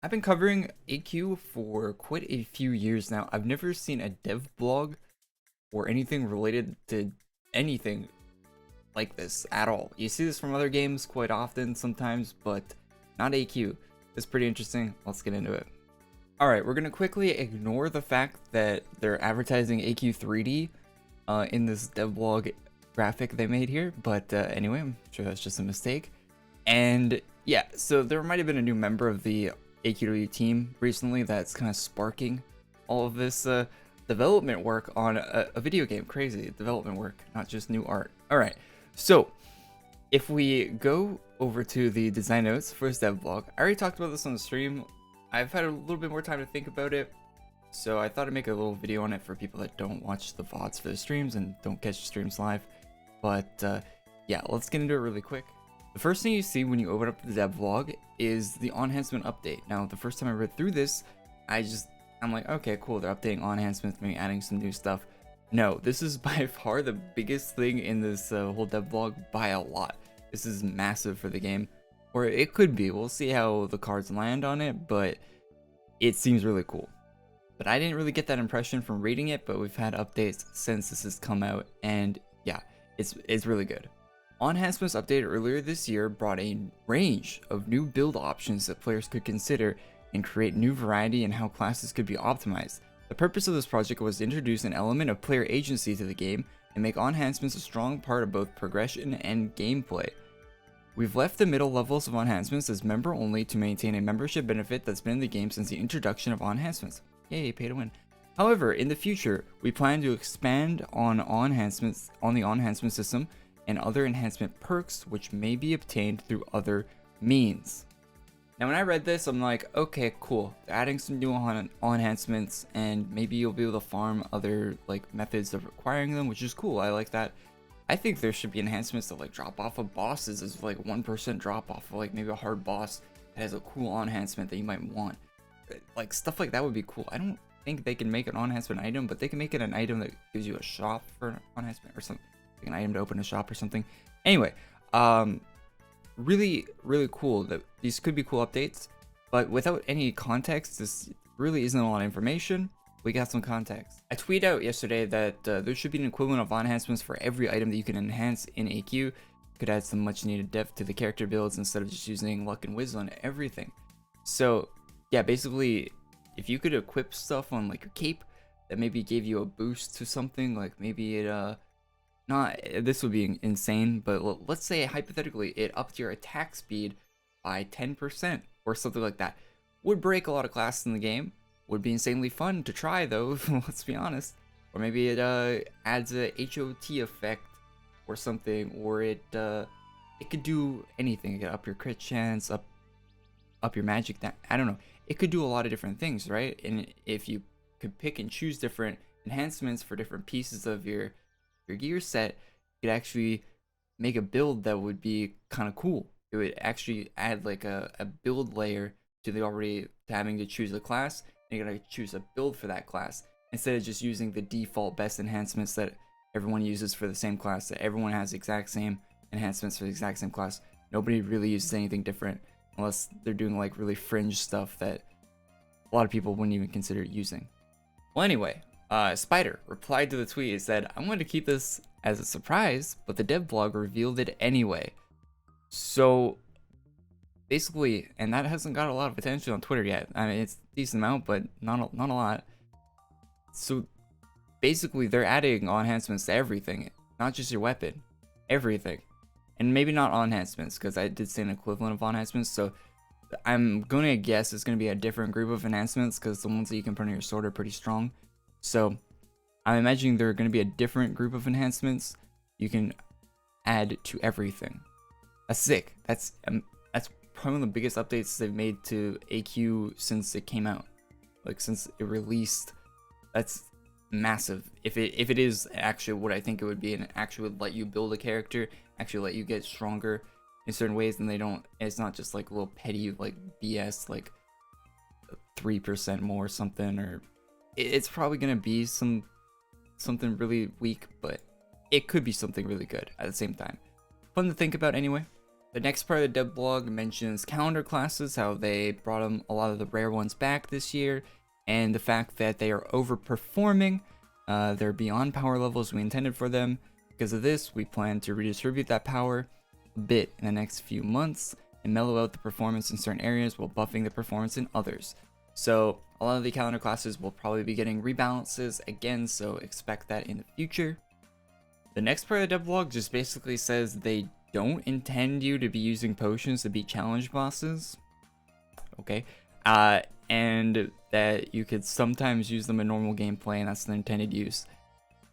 I've been covering AQ for quite a few years now. I've never seen a dev blog or anything related to anything like this at all. You see this from other games quite often sometimes, but not AQ. It's pretty interesting. Let's get into it. Alright, we're going to quickly ignore the fact that they're advertising AQ 3D in this dev blog graphic they made here, but anyway, I'm sure that's just a mistake. And yeah, so there might have been a new member of the AQW team recently that's kind of sparking all of this development work on a video game. Crazy development work, not just new art. All right, so if we go over to the design notes for this dev blog, I already talked about this on the stream. I've had a little bit more time to think about it, so I thought I'd make a little video on it for people that don't watch the VODs for the streams and don't catch the streams live. But yeah, let's get into it really quick. The first thing you see when you open up the dev vlog is the enhancement update. Now, the first time I read through this, I'm like, okay, cool, they're updating enhancements, maybe adding some new stuff. No, this is by far the biggest thing in this whole dev vlog by a lot. This is massive for the game, or it could be. We'll see how the cards land on it, but it seems really cool. But I didn't really get that impression from reading it, but we've had updates since this has come out, and yeah, it's really good. Enhancements updated earlier this year brought a range of new build options that players could consider and create new variety in how classes could be optimized. The purpose of this project was to introduce an element of player agency to the game and make enhancements a strong part of both progression and gameplay. We've left the middle levels of enhancements as member only to maintain a membership benefit that's been in the game since the introduction of enhancements. Yay, pay to win. However, in the future, we plan to expand on the enhancement system and other enhancement perks which may be obtained through other means. Now when I read this, I'm like, okay, cool. They're adding some new enhancements and maybe you'll be able to farm other like methods of acquiring them, which is cool. I like that. I think there should be enhancements that like drop off of bosses as like 1% drop off of like maybe a hard boss that has a cool enhancement that you might want. Like stuff like that would be cool. I don't think they can make an enhancement item, but they can make it an item that gives you a shop for an enhancement or something. An item to open a shop or something. Anyway, really cool that these could be cool updates, but without any context, this really isn't a lot of information. We got some context. I tweeted out yesterday that there should be an equivalent of enhancements for every item that you can enhance in AQ. Could add some much needed depth to the character builds instead of just using luck and whiz on everything. So yeah, basically if you could equip stuff on like your cape that maybe gave you a boost to something, like maybe it not this would be insane, but let's say hypothetically it upped your attack speed by 10% or something like that. Would break a lot of classes in the game. Would be insanely fun to try though, let's be honest. Or maybe it adds a HOT effect or something, or it could do anything. It could up your crit chance, up your magic. I don't know. It could do a lot of different things, right? And if you could pick and choose different enhancements for different pieces of your gear set, you could actually make a build that would be kind of cool. It would actually add like a build layer to the already having to choose a class, and you're gonna choose a build for that class instead of just using the default best enhancements that everyone uses for the same class, that everyone has the exact same enhancements for the exact same class. Nobody really uses anything different unless they're doing like really fringe stuff that a lot of people wouldn't even consider using. Well, anyway, Spider replied to the tweet and said, "I'm going to keep this as a surprise, but the dev blog revealed it anyway." So basically, and that hasn't got a lot of attention on Twitter yet. I mean, it's a decent amount, but not a lot. So basically, they're adding enhancements to everything, not just your weapon, everything. And maybe not enhancements, because I did say an equivalent of enhancements, so I'm going to guess it's going to be a different group of enhancements, because the ones that you can put on your sword are pretty strong. So I'm imagining there are going to be a different group of enhancements you can add to everything. That's sick. That's probably one of the biggest updates they've made to AQ since it came out. Like since it released. That's massive. If it is actually what I think it would be, and it actually would let you build a character, actually let you get stronger in certain ways, then it's not just like a little petty like BS like 3% more something, or it's probably gonna be something really weak, but it could be something really good at the same time. Fun to think about anyway. The next part of the dev blog mentions calendar classes, how they brought a lot of the rare ones back this year, and the fact that they are overperforming. They're beyond power levels we intended for them. Because of this, we plan to redistribute that power a bit in the next few months and mellow out the performance in certain areas while buffing the performance in others. So a lot of the calendar classes will probably be getting rebalances again, so expect that in the future. The next part of the devlog just basically says they don't intend you to be using potions to beat challenge bosses. Okay. And that you could sometimes use them in normal gameplay, and that's the intended use.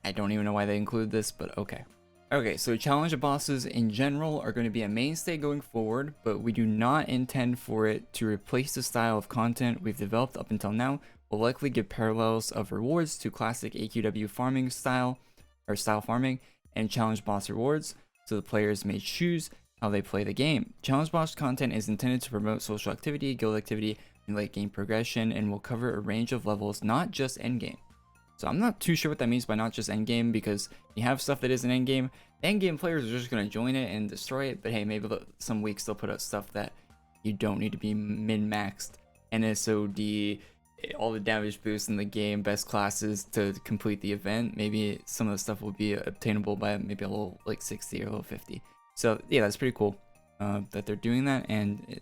I don't even know why they include this, but okay. Okay, so challenge bosses in general are going to be a mainstay going forward, but we do not intend for it to replace the style of content we've developed up until now. We'll likely give parallels of rewards to classic AQW farming style, or style farming, and challenge boss rewards, so the players may choose how they play the game. Challenge boss content is intended to promote social activity, guild activity, and late game progression, and will cover a range of levels, not just endgame. So I'm not too sure what that means by not just endgame, because you have stuff that isn't endgame. The endgame players are just going to join it and destroy it, but hey, maybe some weeks they'll put out stuff that you don't need to be min-maxed. NSOD, all the damage boosts in the game, best classes to complete the event. Maybe some of the stuff will be obtainable by maybe a little like 60 or a little 50. So yeah, that's pretty cool that they're doing that, and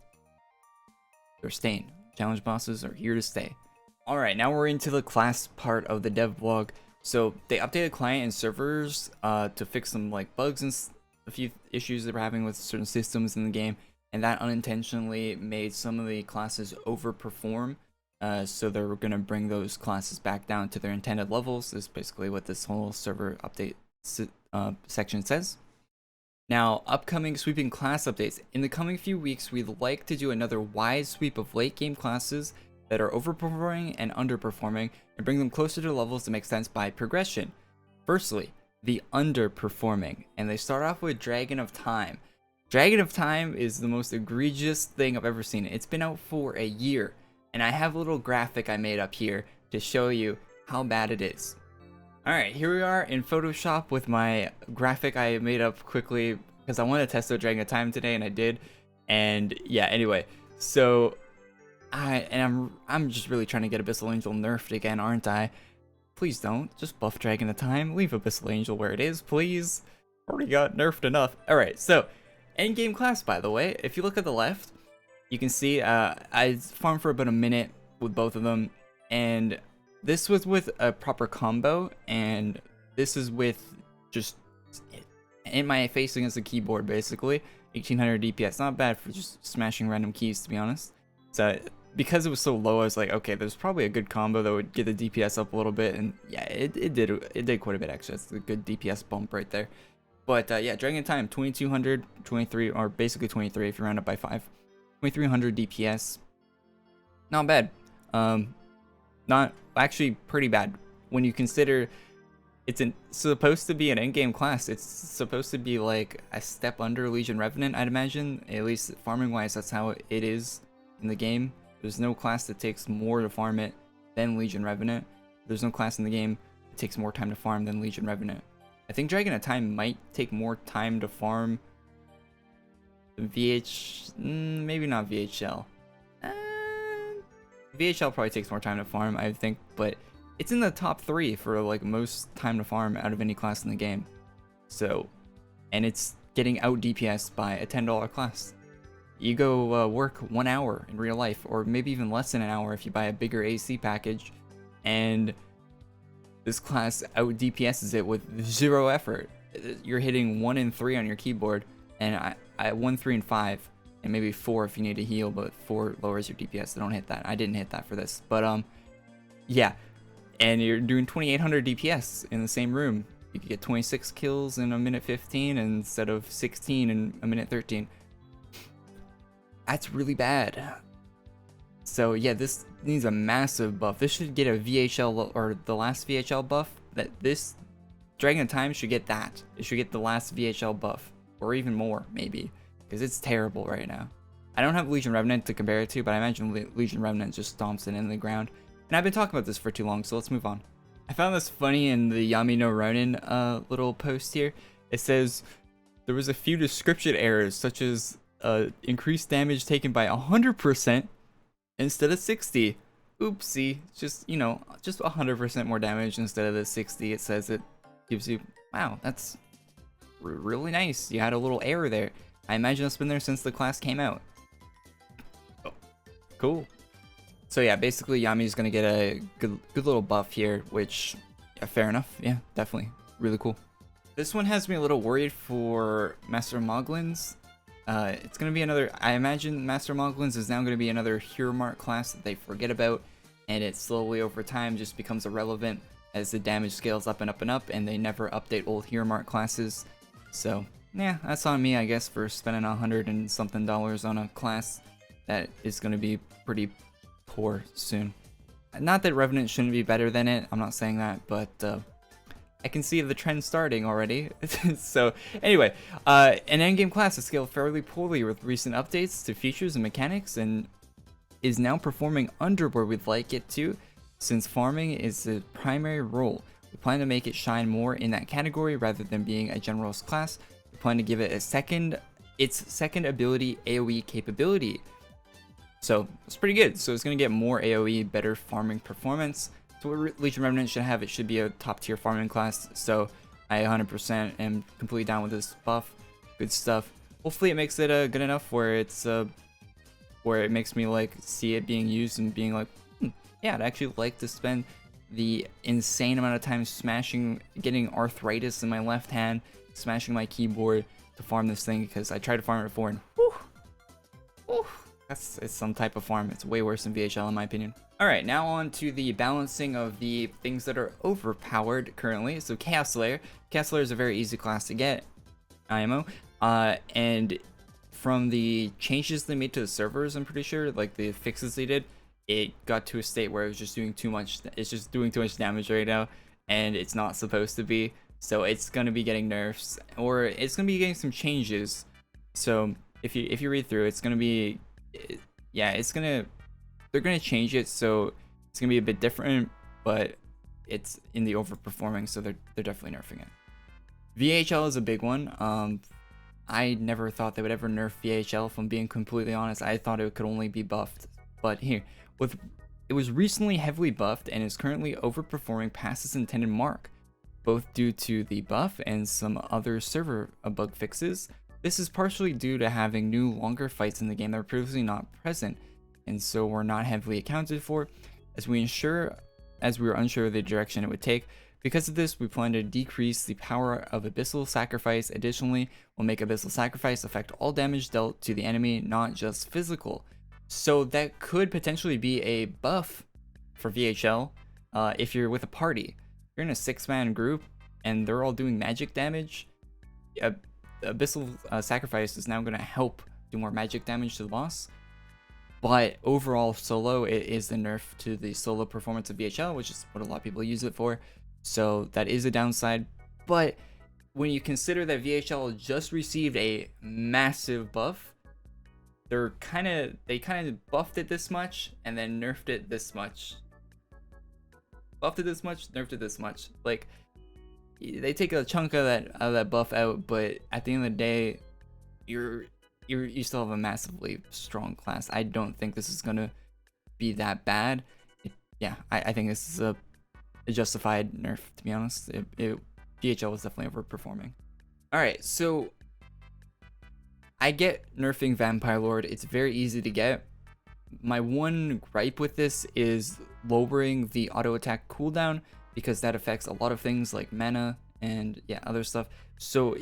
they're staying. Challenge bosses are here to stay. Alright, now we're into the class part of the dev blog. So they updated client and servers to fix some like bugs and a few issues they were having with certain systems in the game, and that unintentionally made some of the classes overperform. So they're going to bring those classes back down to their intended levels, is basically what this whole server update section says. Now, upcoming sweeping class updates. In the coming few weeks, we'd like to do another wide sweep of late game classes that are overperforming and underperforming, and bring them closer to levels that make sense by progression. Firstly, the underperforming, and they start off with Dragon of Time. Dragon of Time is the most egregious thing I've ever seen. It's been out for a year, and I have a little graphic I made up here to show you how bad it is. Alright, here we are in Photoshop with my graphic I made up quickly because I wanted to test out Dragon of Time today, and I did. And yeah, anyway, so I'm just really trying to get Abyssal Angel nerfed again, aren't I? Please don't. Just buff Dragon of Time. Leave Abyssal Angel where it is, please. Already got nerfed enough. Alright, so endgame class, by the way. If you look at the left, you can see I farmed for about a minute with both of them, and this was with a proper combo, and this is with just in my face against the keyboard, basically. 1800 DPS, not bad for just smashing random keys, to be honest. So because it was so low, I was like, okay, there's probably a good combo that would get the DPS up a little bit, and yeah, it did quite a bit actually. It's a good DPS bump right there. But yeah, Dragon Time 2200, 23, or basically 23 if you round up by 5. 2300 DPS, not bad. Not actually pretty bad when you consider it's supposed to be an endgame class. It's supposed to be like a step under Legion Revenant, I'd imagine. At least farming wise, that's how it is in the game. There's no class that takes more to farm it than Legion Revenant. There's no class in the game that takes more time to farm than Legion Revenant. I think Dragon of Time might take more time to farm than maybe not VHL. VHL probably takes more time to farm, I think, but it's in the top 3 for like most time to farm out of any class in the game. So, and it's getting out DPS by a $10 class. You go work 1 hour in real life, or maybe even less than an hour if you buy a bigger AC package, and this class out DPSs it with 0 effort. You're hitting 1 and 3 on your keyboard, and I 1, 3, and 5, and maybe 4 if you need to heal, but 4 lowers your DPS, so don't hit that. I didn't hit that for this, but yeah, and you're doing 2800 DPS in the same room. You could get 26 kills in a minute 15 instead of 16 in a minute 13. That's really bad. So yeah, this needs a massive buff. This should get a VHL, or the last VHL buff. That this Dragon of Time should get that. It should get the last VHL buff, or even more maybe, because it's terrible right now. I don't have Legion Revenant to compare it to, but I imagine Legion Revenant just stomps it in the ground. And I've been talking about this for too long, so let's move on. I found this funny in the Yami no Ronin little post here. It says there was a few description errors, such as increased damage taken by 100% instead of 60. Oopsie, just, you know, just 100% more damage instead of the 60 it says it gives you. Wow, that's really nice. You had a little error there. I imagine it's been there since the class came out. Oh, cool. So yeah, basically Yami's gonna get a good little buff here, which, yeah, fair enough. Yeah, definitely. Really cool. This one has me a little worried for Master Moglins. It's going to be another, I imagine Master Moglins is now going to be another Hero Mark class that they forget about, and it slowly over time just becomes irrelevant as the damage scales up and up and up, and they never update old Hero Mark classes. So, yeah, that's on me, I guess, for spending $100 and something on a class that is going to be pretty poor soon. Not that Revenant shouldn't be better than it, I'm not saying that, but I can see the trend starting already. So anyway, an endgame class has scaled fairly poorly with recent updates to features and mechanics, and is now performing under where we'd like it to, since farming is the primary role. We plan to make it shine more in that category rather than being a generalist class. We plan to give it its second ability AoE capability. So it's pretty good. So it's going to get more AoE, better farming performance. So what Legion Remnant should have, it should be a top tier farming class. So I 100% am completely down with this buff. Good stuff. Hopefully it makes it good enough where it's where it makes me like see it being used and being like, yeah, I'd actually like to spend the insane amount of time smashing, getting arthritis in my left hand, smashing my keyboard to farm this thing, because I tried to farm it before and whew, it's some type of farm. It's way worse than VHL in my opinion. Alright, now on to the balancing of the things that are overpowered currently. So Chaos Slayer. Chaos Slayer is a very easy class to get, IMO. And from the changes they made to the servers, I'm pretty sure, like the fixes they did, it got to a state where it was just doing too much. It's just doing too much damage right now, and it's not supposed to be. So it's gonna be getting nerfs, or it's gonna be getting some changes. So if you read through, it's gonna be, yeah, they're gonna change it, so it's gonna be a bit different, but it's in the overperforming, so they're definitely nerfing it. VHL is a big one. I never thought they would ever nerf VHL, if I'm being completely honest. I thought it could only be buffed, but here, it was recently heavily buffed and is currently overperforming past its intended mark, both due to the buff and some other server bug fixes. This is partially due to having new longer fights in the game that were previously not present, and so were not heavily accounted for, as we were unsure of the direction it would take. Because of this, we plan to decrease the power of Abyssal Sacrifice. Additionally, we'll make Abyssal Sacrifice affect all damage dealt to the enemy, not just physical. So that could potentially be a buff for VHL if you're with a party. If you're in a 6-man group and they're all doing magic damage, Abyssal Sacrifice is now going to help do more magic damage to the boss. But overall, solo, it is the nerf to the solo performance of VHL, which is what a lot of people use it for. So that is a downside. But when you consider that VHL just received a massive buff, they kind of buffed it this much and then nerfed it this much. Buffed it this much, nerfed it this much. Like, they take a chunk of that buff out, but at the end of the day, you still have a massively strong class. I don't think this is gonna be that bad. I think this is a justified nerf, to be honest. VHL was definitely overperforming. Alright, so I get nerfing Vampire Lord. It's very easy to get. My one gripe with this is lowering the auto attack cooldown, because that affects a lot of things like mana and other stuff. So,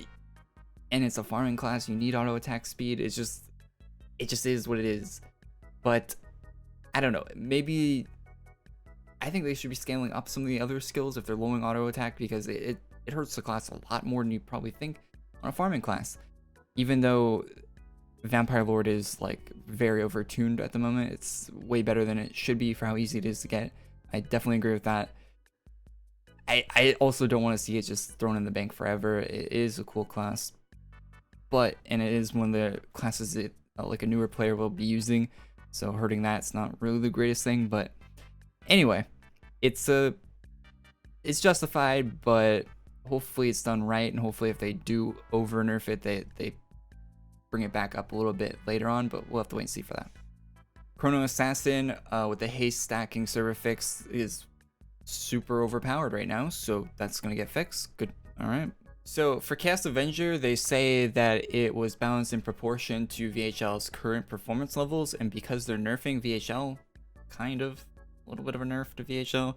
and it's a farming class, you need auto attack speed. It just is what it is. But I don't know, maybe I think they should be scaling up some of the other skills if they're lowering auto attack, because it hurts the class a lot more than you probably think on a farming class. Even though Vampire Lord is like very overtuned at the moment, it's way better than it should be for how easy it is to get. I definitely agree with that. I also don't want to see it just thrown in the bank forever. It is a cool class, and it is one of the classes that like a newer player will be using, so hurting that's not really the greatest thing. But anyway, it's justified, but hopefully it's done right, and hopefully if they do over nerf it, they bring it back up a little bit later on, but we'll have to wait and see for that. Chrono Assassin with the haste stacking server fix is super overpowered right now, so that's gonna get fixed. Good. All right. So for Cast Avenger, they say that it was balanced in proportion to VHL's current performance levels, and because they're nerfing VHL, kind of a little bit of a nerf to VHL,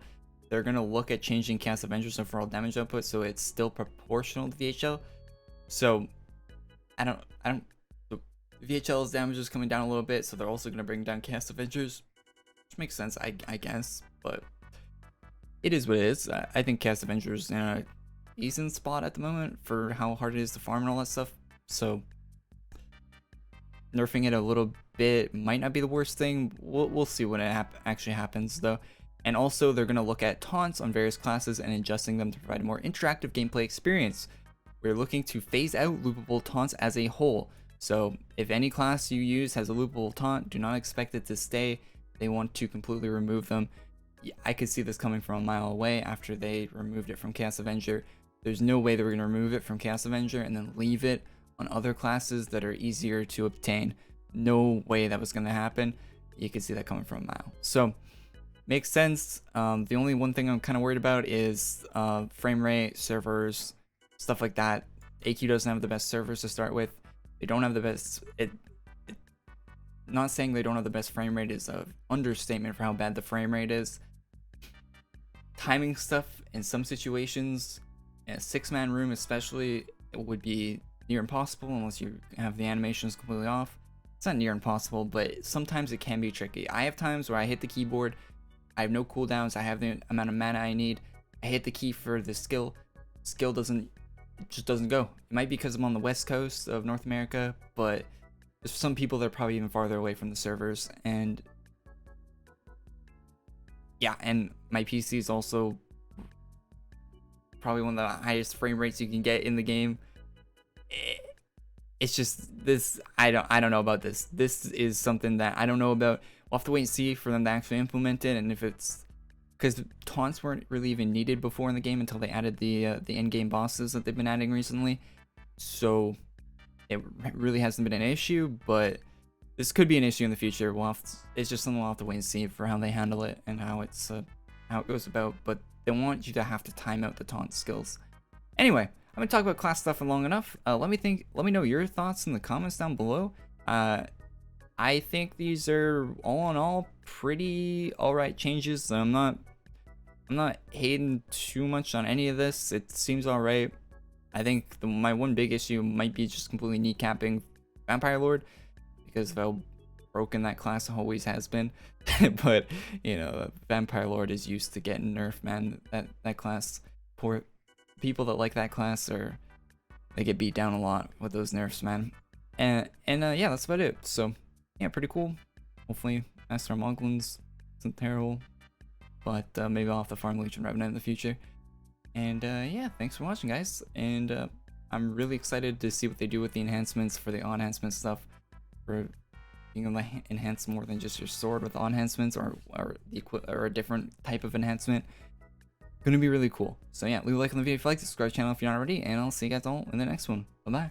they're gonna look at changing Cast Avenger's overall damage output so it's still proportional to VHL. So I don't. So VHL's damage is coming down a little bit, so they're also gonna bring down Cast Avengers, which makes sense, I guess, but it is what it is. I think Cast Avengers in a decent spot at the moment for how hard it is to farm and all that stuff. So nerfing it a little bit might not be the worst thing. We'll see when it actually happens though. And also they're going to look at taunts on various classes and adjusting them to provide a more interactive gameplay experience. We're looking to phase out loopable taunts as a whole. So if any class you use has a loopable taunt, do not expect it to stay. They want to completely remove them. I could see this coming from a mile away after they removed it from Cast Avenger. There's no way they were going to remove it from Cast Avenger and then leave it on other classes that are easier to obtain. No way that was going to happen. You can see that coming from a mile. So, makes sense. The only one thing I'm kind of worried about is frame rate, servers, stuff like that. AQ doesn't have the best servers to start with. They don't have the best... Not saying they don't have the best frame rate is an understatement for how bad the frame rate is. Timing stuff in some situations... In a 6-man room especially, it would be near impossible unless you have the animations completely off. It's not near impossible, but sometimes it can be tricky. I have times where I hit the keyboard, I have no cooldowns, I have the amount of mana I need, I hit the key for the skill just doesn't go. It might be because I'm on the west coast of North America, but there's some people that are probably even farther away from the servers, and yeah, and my PC is also probably one of the highest frame rates you can get in the game. It's just this, I don't know about this. This is something that I don't know about. We'll have to wait and see for them to actually implement it, and if it's because taunts weren't really even needed before in the game until they added the in-game bosses that they've been adding recently. So it really hasn't been an issue, but this could be an issue in the future. It's just something we'll have to wait and see for how they handle it and how it goes about. But they want you to have to time out the taunt skills. Anyway, I'm gonna talk about class stuff for long enough. Let me know your thoughts in the comments down below. I think these are all in all pretty alright changes. I'm not hating too much on any of this. It seems alright. I think my one big issue might be just completely kneecapping Vampire Lord because of how broken that class always has been. But you know, Vampire Lord is used to getting nerfed, man. That class, poor people that like that class they get beat down a lot with those nerfs, man. And yeah, that's about it. So yeah, pretty cool. Hopefully Master Moglins isn't terrible, but maybe I'll have to farm Leech and Revenant in the future. And yeah, thanks for watching, guys. And I'm really excited to see what they do with the enhancements for the enhancement stuff, for being able to enhance more than just your sword with enhancements or a different type of enhancement. Gonna be really cool. So yeah, leave a like on the video if you like, subscribe to the channel if you're not already, and I'll see you guys all in the next one. Bye bye.